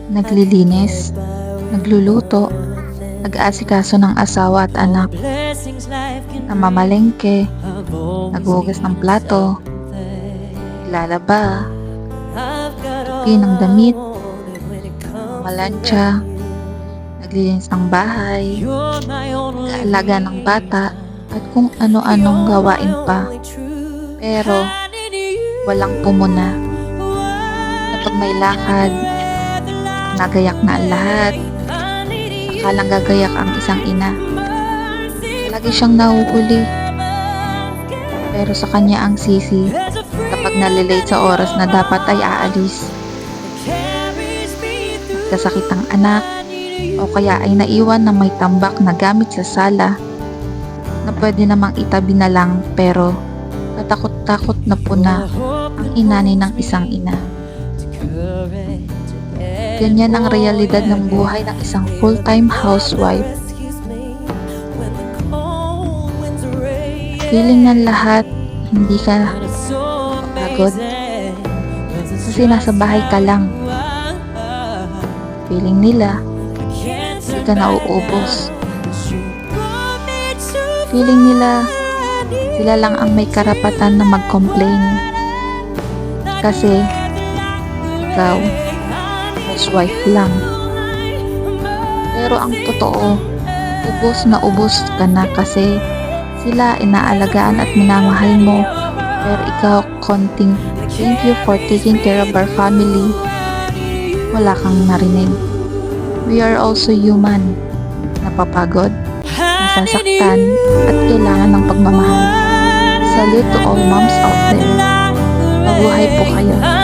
Naglilinis, nagluluto, nag-aasikaso ng asawa at anak, namamalengke, naghuhugas ng plato, lalaba, tupi ng damit, malantsa, naglilinis ng bahay, nag-aalaga ng bata, at kung ano-anong gawain pa. Pero walang pumuna. Kapag may lakad, nagayak na ang lahat, akalang gagayak ang isang ina. Lagi siyang nahuhuli. Pero sa kanya ang sisi kapag nalilate sa oras na dapat ay aalis. Nagkasakit ang anak o kaya ay naiwan na may tambak na gamit sa sala na pwede namang itabi na lang, pero katakot-takot na po na ang inani ng isang ina. Ganyan ang realidad ng buhay ng isang full-time housewife. Feeling ng lahat, hindi ka pagod kasi nasa bahay ka lang. Feeling nila, hindi ka nauubos. Feeling nila, sila lang ang may karapatan na mag-complain. Kasi, ikaw, housewife lang. Pero ang totoo, ubos na ubos ka na kasi sila inaalagaan at minamahal mo. Pero ikaw, konting thank you for taking care of our family, wala kang narinig. We are also human, napapagod, nasasaktan, at kailangan ng pagmamahal. Salute to all moms out there. Mabuhay po kayo.